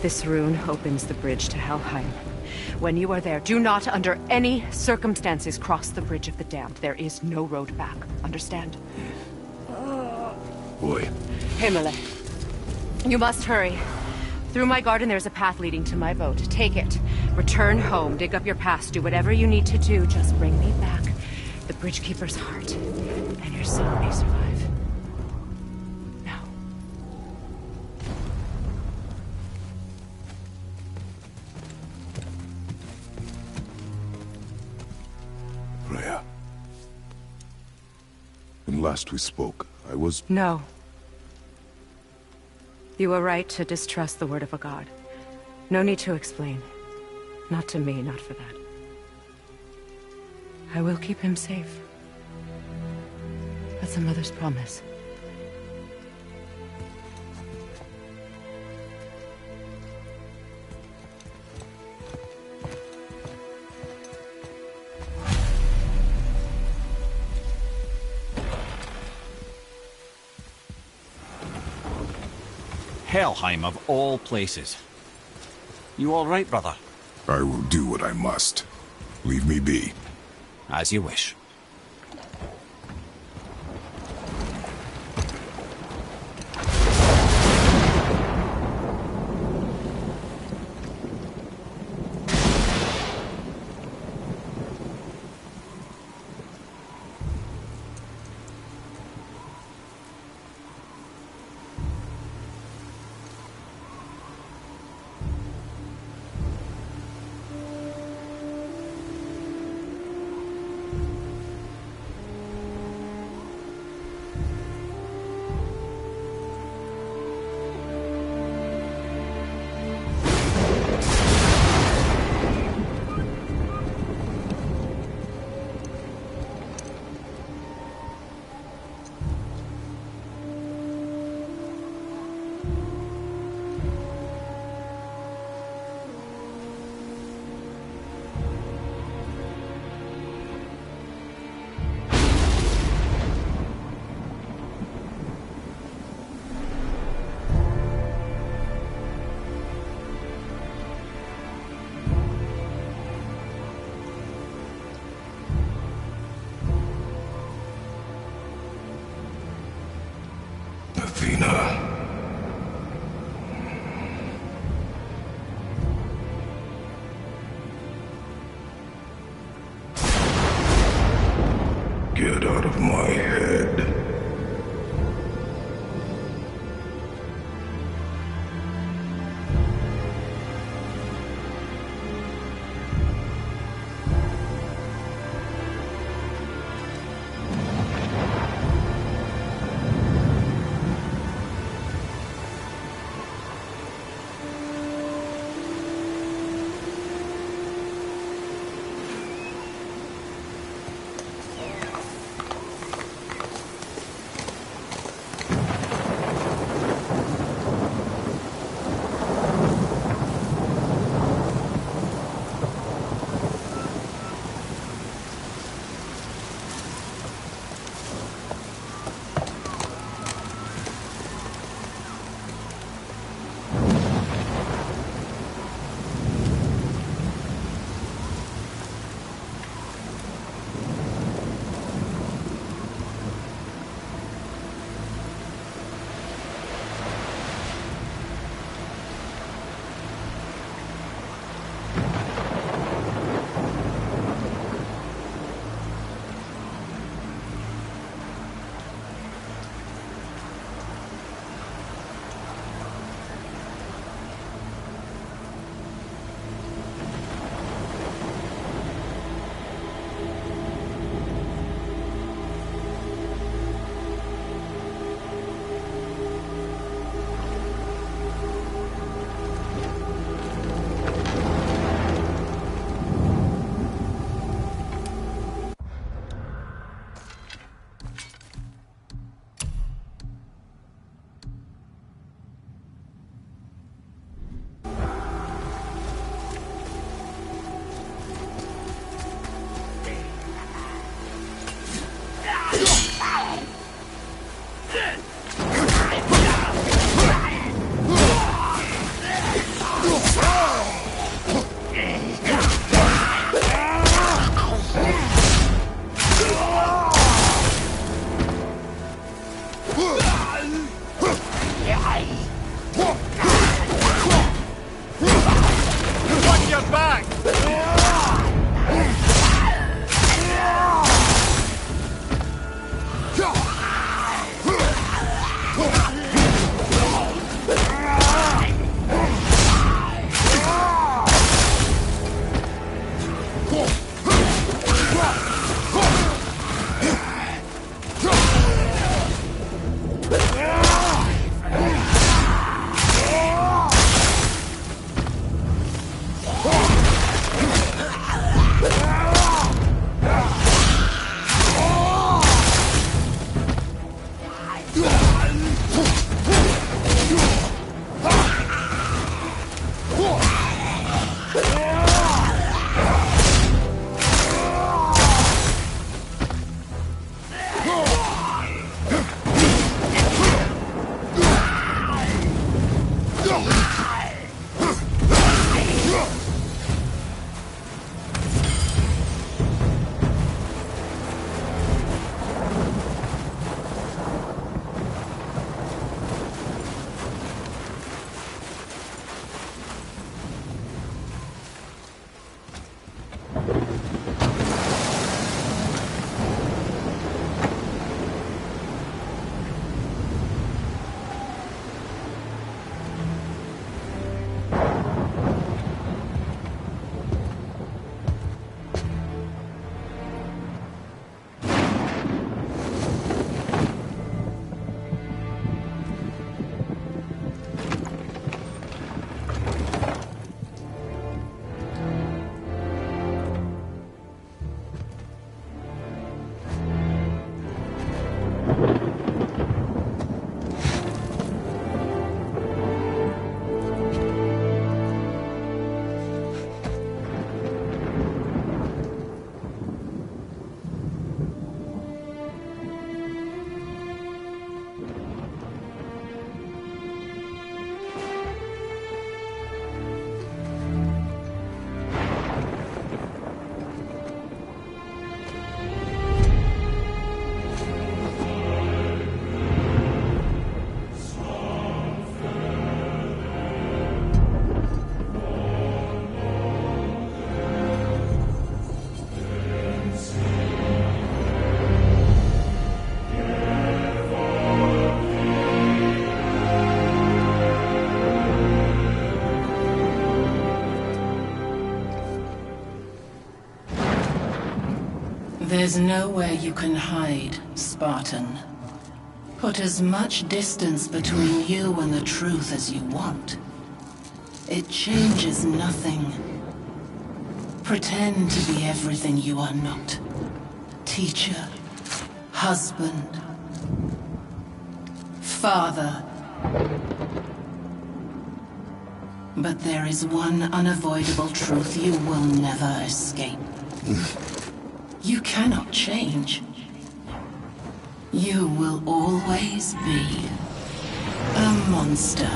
This rune opens the bridge to Helheim. When you are there, do not under any circumstances cross the Bridge of the Damned. There is no road back. Understand? Boy. Himmele. You must hurry. Through my garden there's a path leading to my boat. Take it. Return home. Dig up your past. Do whatever you need to do. Just bring me back the Bridgekeeper's heart. And your son may survive. Now. Freya. When last we spoke, I was... No. You were right to distrust the word of a god. No need to explain. Not to me, not for that. I will keep him safe. That's a mother's promise. Helheim of all places. You all right, brother? I will do what I must. Leave me be. As you wish. There's nowhere you can hide, Spartan. Put as much distance between you and the truth as you want. It changes nothing. Pretend to be everything you are not. Teacher, husband, father. But there is one unavoidable truth you will never escape. You cannot change. You will always be a monster.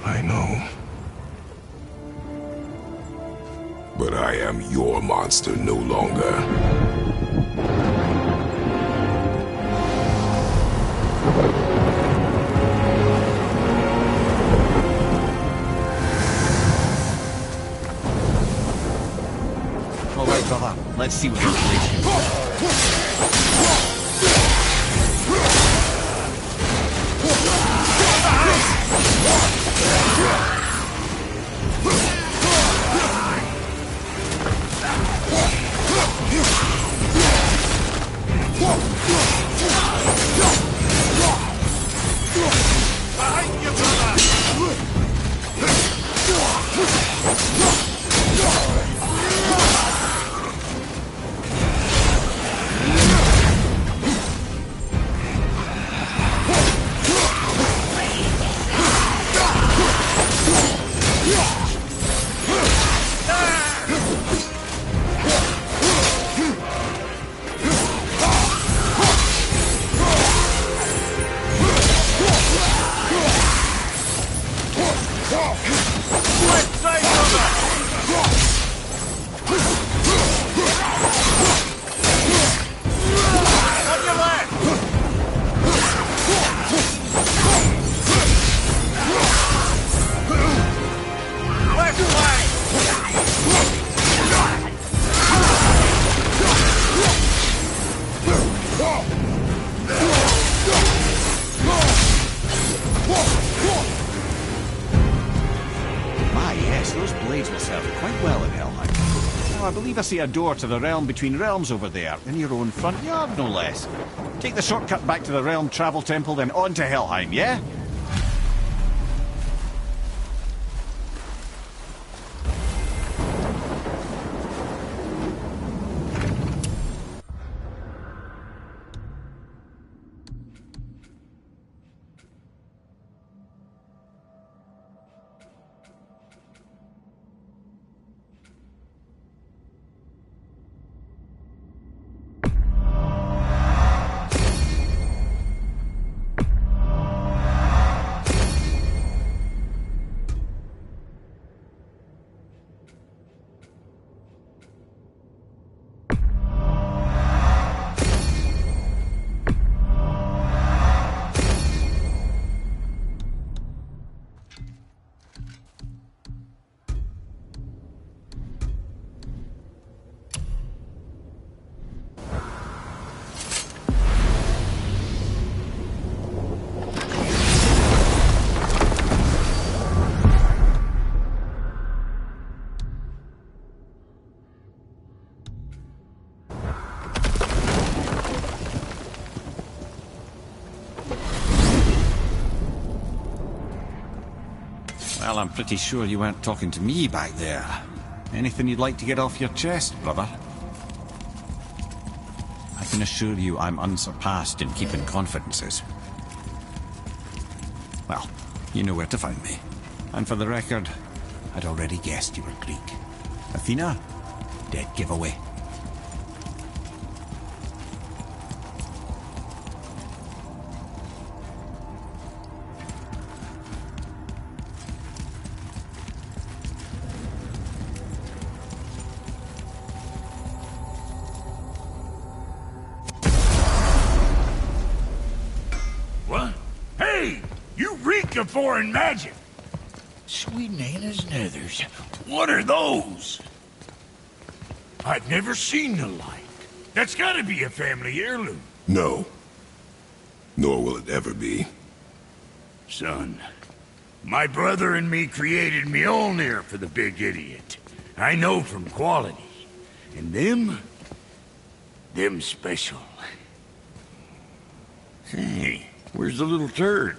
I know. But I am your monster no longer. All right, brother. Let's see what this place can do. I see a door to the realm between realms over there, in your own front yard, no less. Take the shortcut back to the realm travel temple, then on to Helheim, yeah? Well, I'm pretty sure you weren't talking to me back there. Anything you'd like to get off your chest, brother? I can assure you I'm unsurpassed in keeping confidences. Well, you know where to find me. And for the record, I'd already guessed you were Greek. Athena? Dead giveaway. Of foreign magic. Sweet Nana's nethers. What are those? I've never seen the like. That's gotta be a family heirloom. No. Nor will it ever be. Son, my brother and me created Mjolnir for the big idiot. I know from quality. And them special. Hey, where's the little turd?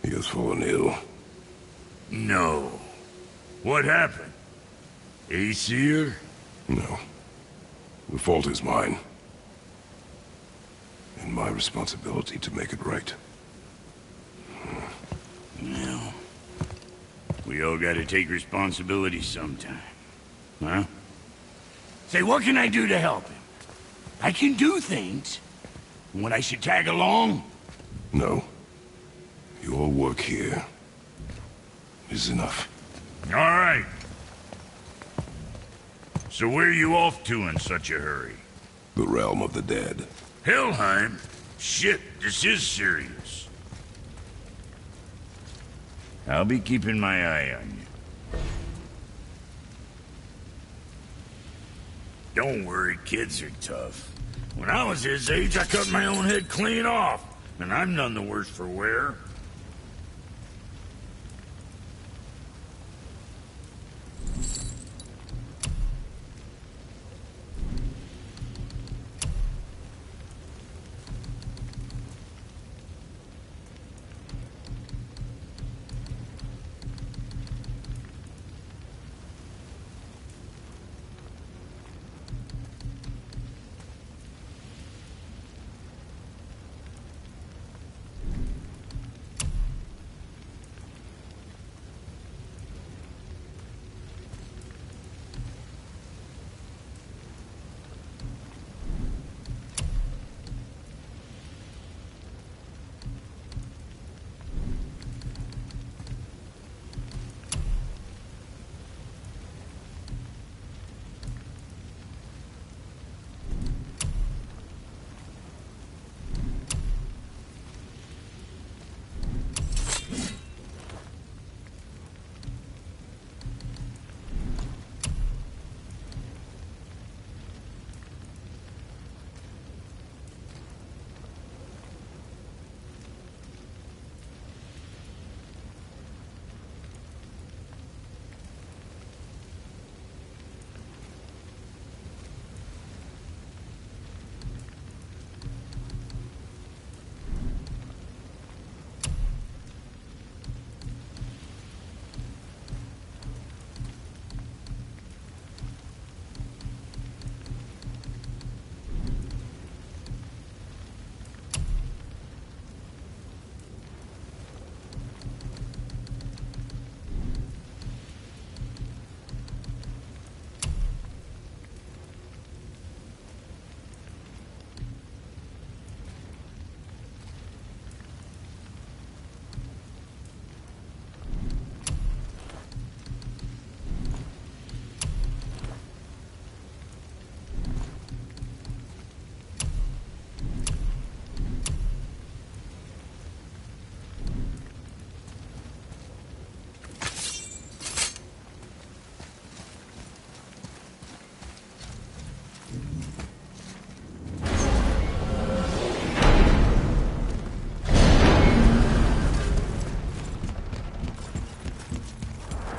He has fallen ill. No. What happened? Aesir? No. The fault is mine. And my responsibility to make it right. Well, we all gotta take responsibility sometime. Huh? Say, what can I do to help him? I can do things. When I should tag along? No. Your work here is enough. All right. So where are you off to in such a hurry? The realm of the dead. Helheim? Shit, this is serious. I'll be keeping my eye on you. Don't worry, kids are tough. When I was his age, I cut my own head clean off, and I'm none the worse for wear.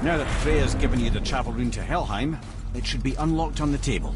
Now that Freya's given you the travel rune to Helheim, it should be unlocked on the table.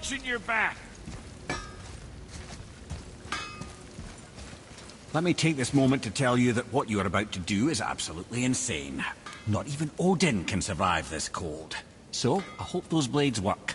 watching your back. Let me take this moment to tell you that what you are about to do is absolutely insane. Not even Odin can survive this cold. So, I hope those blades work.